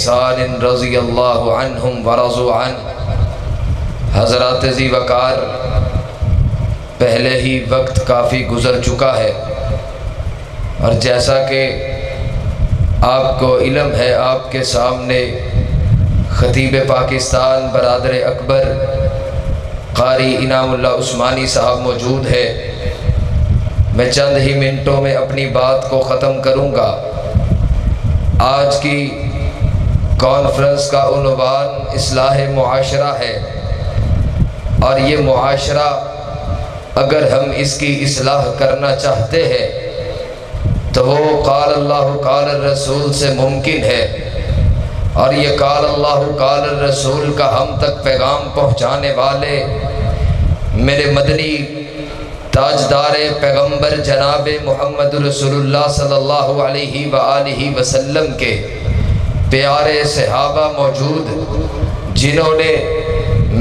سان رضی اللہ عنہم ورضوا عنہ۔ حضرات ذی وقار، پہلے ہی وقت کافی گزر چکا ہے، اور جیسا کہ آپ کو علم ہے، آپ کے سامنے خطیب پاکستان برادر اکبر قاری انعام اللہ عثمانی صاحب موجود ہے۔ میں چند ہی منٹوں میں اپنی بات کو ختم کروں گا۔ آج کی کانفرنس کا عنوان اصلاح معاشرہ ہے، اور یہ معاشرہ اگر ہم اس کی اصلاح کرنا چاہتے ہیں تو وہ قال اللہ قال الرسول سے ممکن ہے، اور یہ قال اللہ قال الرسول کا ہم تک پیغام پہنچانے والے میرے مدنی تاجدار پیغمبر جناب محمد رسول اللہ صلی اللہ علیہ وآلہ وسلم کے پیارے صحابہ موجود، جنہوں نے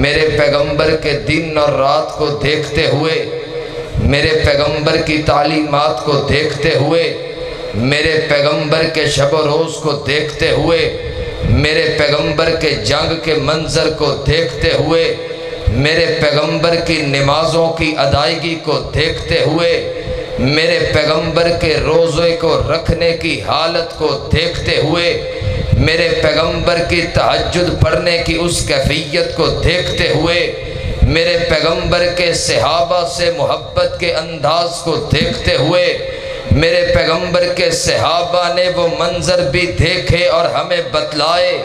میرے پیغمبر کے دن اور رات کو دیکھتے ہوئے، میرے پیغمبر کی تعلیمات کو دیکھتے ہوئے، میرے پیغمبر کے شب و روز کو دیکھتے ہوئے، میرے پیغمبر کے جنگ کے منظر کو دیکھتے ہوئے، میرے پیغمبر کی نمازوں کی ادائیگی کو دیکھتے ہوئے، میرے پیغمبر کے روزے کو رکھنے کی حالت کو دیکھتے ہوئے، میرے پیغمبر کی تہجد پڑھنے کی اس کیفیت کو دیکھتے ہوئے، میرے پیغمبر کے صحابہ سے محبت کے انداز کو دیکھتے ہوئے، میرے پیغمبر کے صحابہ نے وہ منظر بھی دیکھے اور ہمیں بتلائے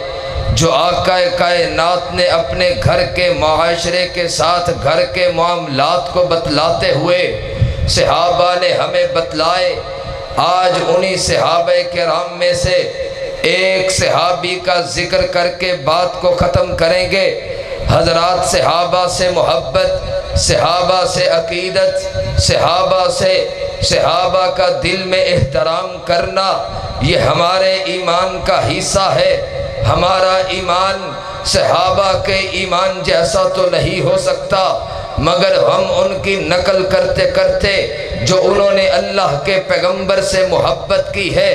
جو آقا کائنات نے اپنے گھر کے معاشرے کے ساتھ گھر کے معاملات کو بتلاتے ہوئے صحابہ نے ہمیں بتلائے۔ آج انہی صحابہ کرام میں سے ایک صحابی کا ذکر کر کے بات کو ختم کریں گے۔ حضرات، صحابہ سے محبت، صحابہ سے عقیدت، صحابہ کا دل میں احترام کرنا، یہ ہمارے ایمان کا حصہ ہے۔ ہمارا ایمان صحابہ کے ایمان جیسا تو نہیں ہو سکتا، مگر ہم ان کی نقل کرتے کرتے جو انہوں نے اللہ کے پیغمبر سے محبت کی ہے،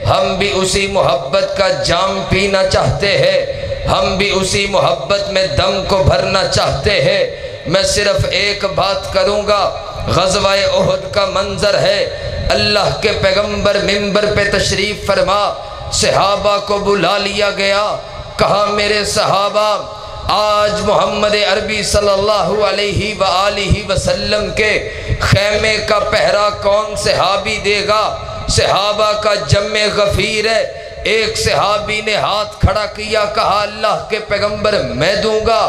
ہم بھی اسی محبت کا جام پینا چاہتے ہیں، ہم بھی اسی محبت میں دم کو بھرنا چاہتے ہیں۔ میں صرف ایک بات کروں گا، غزوہ احد کا منظر ہے، اللہ کے پیغمبر منبر پہ تشریف فرما، صحابہ کو بلا لیا گیا، کہا میرے صحابہ، آج محمد عربی صلی اللہ علیہ وآلہ وسلم کے خیمے کا پہرا کون صحابی دے گا؟ صحابہ کا جمع غفیر ہے۔ ایک صحابی نے ہاتھ کھڑا کیا، کہا اللہ کے پیغمبر میں دوں گا۔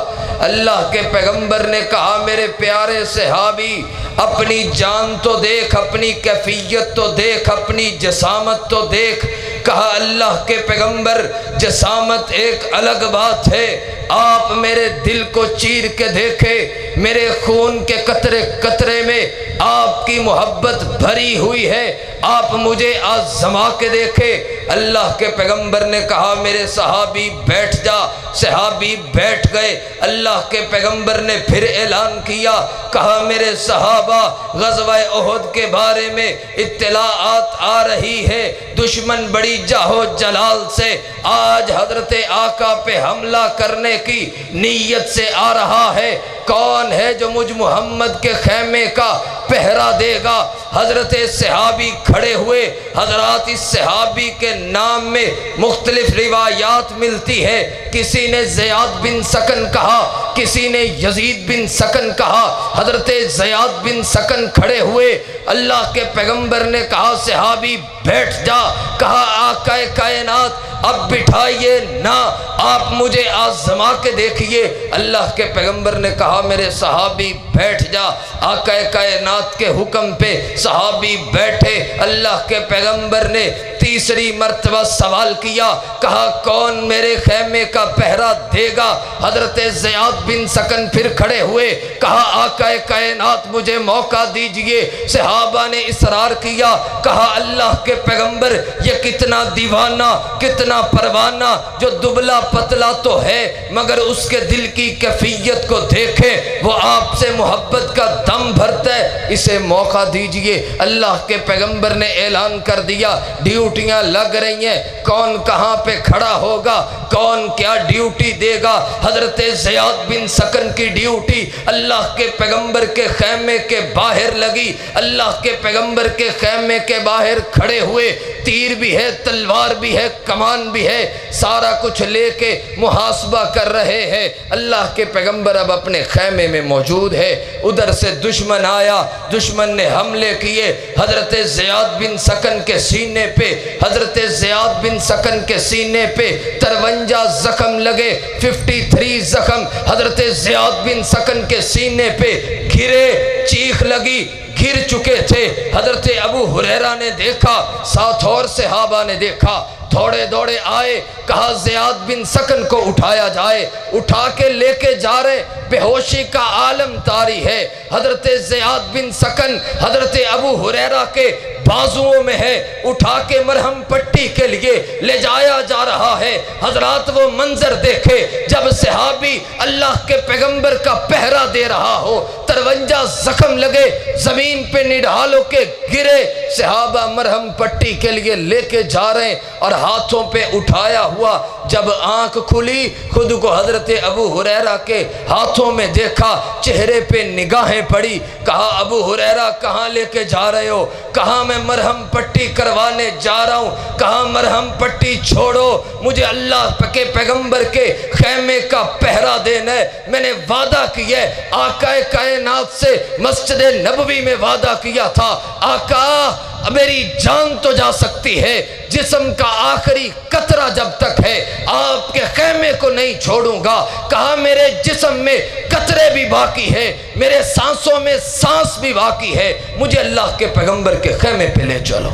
اللہ کے پیغمبر نے کہا میرے پیارے صحابی، اپنی جان تو دیکھ، اپنی کیفیت تو دیکھ، اپنی جسامت تو دیکھ۔ کہا اللہ کے پیغمبر، جسامت ایک الگ بات ہے، آپ میرے دل کو چیر کے دیکھے، میرے خون کے قطرے قطرے میں آپ کی محبت بھری ہوئی ہے، آپ مجھے آزما کے دیکھے۔ اللہ کے پیغمبر نے کہا میرے صحابی بیٹھ جا، صحابی بیٹھ گئے۔ اللہ کے پیغمبر نے پھر اعلان کیا، کہا میرے صحابہ، غزوہ احد کے بارے میں اطلاعات آ رہی ہے، دشمن بڑی جاہو جلال سے آج حضرت آقا پہ حملہ کرنے کی نیت سے آ رہا ہے، کون ہے جو مجھ محمد کے خیمے کا پہرا دے گا؟ حضرت صحابی کھڑے ہوئے۔ حضرات، اس صحابی کے نام میں مختلف روایات ملتی ہے، کسی نے زیاد بن سکن کہا، کسی نے یزید بن سکن کہا۔ حضرت زیاد بن سکن کھڑے ہوئے، اللہ کے پیغمبر نے کہا صحابی بیٹھ جا، کہا آقا کائنات اب بٹھائیے نہ، آپ مجھے آزما کے دیکھیے۔ اللہ کے پیغمبر نے کہا میرے صحابی بیٹھ جا۔ آقا کائنات کے حکم پہ صحابی بیٹھے۔ اللہ کے پیغمبر نے تیسری مرتبہ سوال کیا، کہا کون میرے خیمے کا پہرا دے گا؟ حضرت زیاد بن سکن پھر کھڑے ہوئے، کہا آقا کائنات مجھے موقع دیجئے۔ صحابہ نے اصرار کیا، کہا اللہ کے پیغمبر یہ کتنا دیوانہ، کتنا پروانہ، جو دبلا پتلا تو ہے مگر اس کے دل کی کیفیت کو دیکھیں، وہ آپ سے محبت کا دم بھرتا ہے۔ اسے موقع دیجئے۔ اللہ کے پیغمبر نے اعلان کر دیا ڈیوٹیاں لگ رہی ہیں، کون کہاں پہ کھڑا ہوگا، کون کیا ڈیوٹی دے گا۔ حضرت زیاد بن سکن کی ڈیوٹی اللہ کے پیغمبر کے خیمے کے باہر لگی۔ اللہ کے پیغمبر کے خیمے کے باہر کھڑے ہوئے، تیر بھی ہے، تلوار بھی ہے، کمان بھی ہے، سارا کچھ لے کے محاسبہ کر رہے ہیں۔ اللہ کے پیغمبر اب اپنے خیمے میں موجود ہے، ادھر سے دشمن آیا، دشمن نے حملے کیے۔ حضرت زیاد بن سکن کے سینے پہ، حضرت زیاد بن سکن کے سینے پہ 53 زخم لگے، 53 زخم حضرت زیاد بن سکن کے سینے پہ گرے، چیخ لگی، گر چکے تھے۔ حضرت ابو ہریرہ نے دیکھا، ساتھ اور صحابہ نے دیکھا، تھوڑے دوڑے آئے، کہا زیاد بن سکن کو اٹھایا جائے، اٹھا کے لے کے جا رہے، بے ہوشی کا عالم طاری ہے۔ حضرت زیاد بن سکن حضرت ابو ہریرہ کے بازوؤں میں ہے، اٹھا کے مرہم پٹی کے لیے لے جایا جا رہا ہے۔ حضرات وہ منظر دیکھے جب صحابی اللہ کے پیغمبر کا پہرا دے رہا ہو، 53 زخم لگے، زمین پہ نڈھالوں کے گرے، صحابہ مرہم پٹی کے لیے لے کے جا رہے ہیں، اور ہاتھوں پہ اٹھایا ہوا جب آنکھ کھلی، خود کو حضرت ابو ہریرہ کے ہاتھوں میں دیکھا، چہرے پہ نگاہیں پڑی، کہا ابو ہریرہ کہاں لے کے جا رہے ہو؟ کہا میں مرہم پٹی کروانے جا رہا ہوں۔ کہا مرہم پٹی چھوڑو، مجھے اللہ کے پیغمبر کے خیمے کا پہرا دینا ہے، میں نے وعدہ کیا ہے، آقا کائنات سے مسجد نبوی میں وعدہ کیا تھا، آقا میری جان تو جا سکتی ہے، جسم کا آخری قطرہ جب تک ہے آپ کے خیمے کو نہیں چھوڑوں گا۔ کہا میرے جسم میں قطرے بھی باقی ہے، میرے سانسوں میں سانس بھی باقی ہے، مجھے اللہ کے پیغمبر کے خیمے پہ لے چلو۔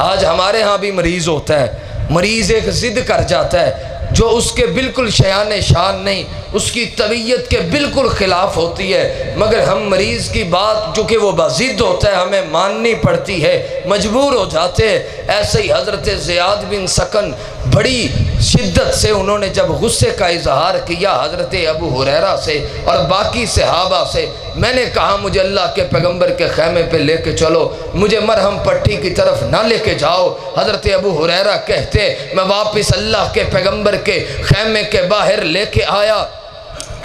آج ہمارے ہاں بھی مریض ہوتا ہے، مریض ایک ضد کر جاتا ہے جو اس کے بالکل شیان شان نہیں، اس کی طبیعت کے بالکل خلاف ہوتی ہے، مگر ہم مریض کی بات جو کہ وہ بضد ہوتا ہے ہمیں ماننی پڑتی ہے، مجبور ہو جاتے ہیں۔ ایسے ہی حضرت زیاد بن سکن بڑی شدت سے انہوں نے جب غصے کا اظہار کیا حضرت ابو ہریرہ سے اور باقی صحابہ سے، میں نے کہا مجھے اللہ کے پیغمبر کے خیمے پہ لے کے چلو، مجھے مرہم پٹی کی طرف نہ لے کے جاؤ۔ حضرت ابو ہریرہ کہتے میں واپس اللہ کے پیغمبر کے خیمے کے باہر لے کے آیا۔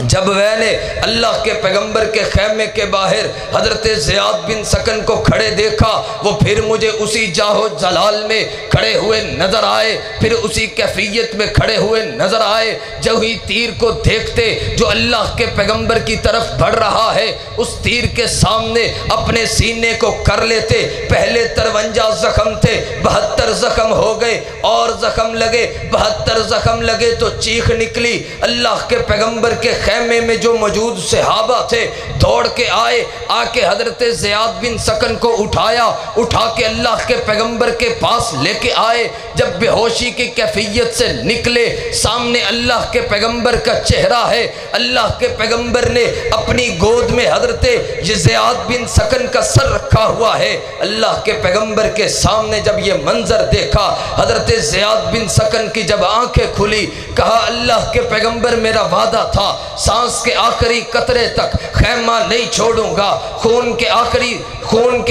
جب میں نے اللہ کے پیغمبر کے خیمے کے باہر حضرت زیاد بن سکن کو کھڑے دیکھا، وہ پھر مجھے اسی جاہ و جلال میں کھڑے ہوئے نظر آئے، پھر اسی کیفیت میں کھڑے ہوئے نظر آئے۔ جو ہی تیر کو دیکھتے جو اللہ کے پیغمبر کی طرف بڑھ رہا ہے، اس تیر کے سامنے اپنے سینے کو کر لیتے۔ پہلے 53 زخم تھے، 72 زخم ہو گئے، اور زخم لگے، 72 زخم لگے تو چیخ نکلی۔ اللہ کے پیغمبر کے خیمے میں جو موجود صحابہ تھے دوڑ کے آئے، آ کے حضرت زیاد بن سکن کو اٹھا کے اللہ کے پیغمبر کے پاس لے کے آئے۔ جب بے ہوشی کی کیفیت سے نکلے، سامنے اللہ کے پیغمبر کا چہرہ ہے، اللہ کے پیغمبر نے اپنی گود میں حضرت زیاد بن سکن کا سر رکھا ہوا ہے۔ اللہ کے پیغمبر کے سامنے جب یہ منظر دیکھا، حضرت زیاد بن سکن کی جب آنکھیں کھلی، کہا اللہ کے پیغمبر میرا وعدہ تھا سانس کے آخری قطرے تک خیمہ نہیں چھوڑوں گا، خون کے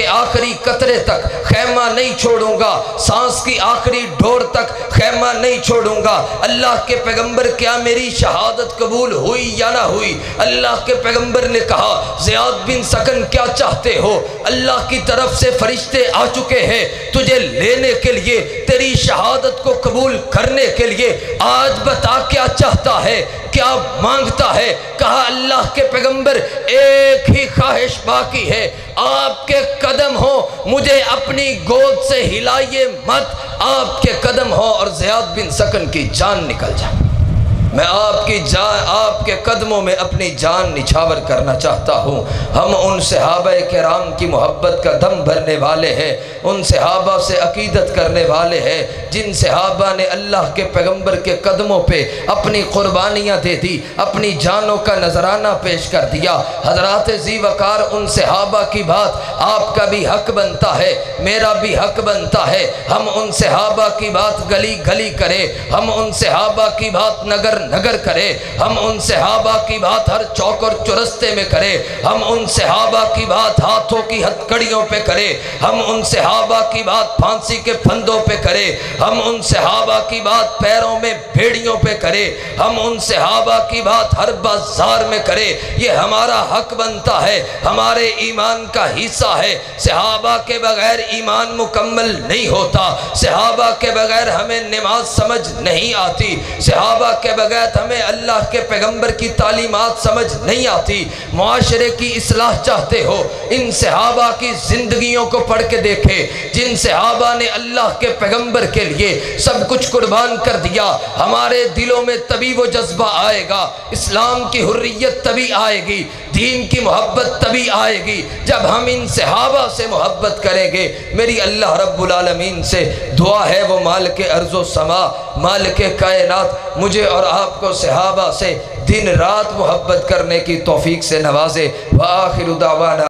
آخری قطرے تک خیمہ نہیں چھوڑوں گا، سانس کی آخری ڈور تک خیمہ نہیں چھوڑوں گا۔ اللہ کے پیغمبر کیا میری شہادت قبول ہوئی یا نہ ہوئی؟ اللہ کے پیغمبر نے کہا زیاد بن سکن کیا چاہتے ہو؟ اللہ کی طرف سے فرشتے آ چکے ہیں تجھے لینے کے لیے، تیری شہادت کو قبول کرنے کے لیے، آج بتا کیا چاہتا ہے، کیا مانگتا ہے؟ کہا اللہ کے پیغمبر ایک ہی خواہش باقی ہے، آپ کے قدم ہو، مجھے اپنی گود سے ہلائیے مت، آپ کے قدم ہو اور زیاد بن سکن کی جان نکل جائے۔ میں آپ کے قدموں میں اپنی جان نچھاور کرنا چاہتا ہوں۔ ہم ان صحابہ کرام کی محبت کا دم بھرنے والے ہیں، ان صحابہ سے عقیدت کرنے والے ہیں جن صحابہ نے اللہ کے پیغمبر کے قدموں پہ اپنی قربانیاں دے دی، اپنی جانوں کا نذرانہ پیش کر دیا۔ حضرات ذی وقار ان صحابہ کی بات آپ کا بھی حق بنتا ہے، میرا بھی حق بنتا ہے، ہم ان صحابہ کی بات گلی گلی کریں، ہم ان صحابہ کی بات نگر نگر کرے، ہم ان صحابہ کی بات ہر چوک اور چرستے میں کرے، ہم ان صحابہ کی بات ہاتھوں کی ہتھکڑیوں پہ کرے، ہم ان صحابہ کی بات پھانسی کے پھندوں پہ کرے، ہم ان صحابہ کی بات پیروں میں بھیڑیوں پہ کرے، ہم ان صحابہ کی بات ہر بازار میں کرے۔ یہ ہمارا حق بنتا ہے، ہمارے ایمان کا حصہ ہے۔ صحابہ کے بغیر ایمان مکمل نہیں ہوتا، صحابہ کے بغیر ہمیں نماز سمجھ نہیں آتی، صحابہ کے بغیر ہمیں اللہ کے پیغمبر کی تعلیمات سمجھ نہیں آتی۔ معاشرے کی اصلاح چاہتے ہو، ان صحابہ کی زندگیوں کو پڑھ کے دیکھے، جن صحابہ نے اللہ کے پیغمبر کے لیے سب کچھ قربان کر دیا۔ ہمارے دلوں میں تبھی وہ جذبہ آئے گا، اسلام کی حریت تبھی آئے گی، دین کی محبت تبھی آئے گی جب ہم ان صحابہ سے محبت کریں گے۔ میری اللہ رب العالمین سے دعا ہے، وہ مالک ارض و سما، مالک کائنات، مجھے اور آپ کو صحابہ سے دن رات محبت کرنے کی توفیق سے نوازے۔ وآخر دعوانا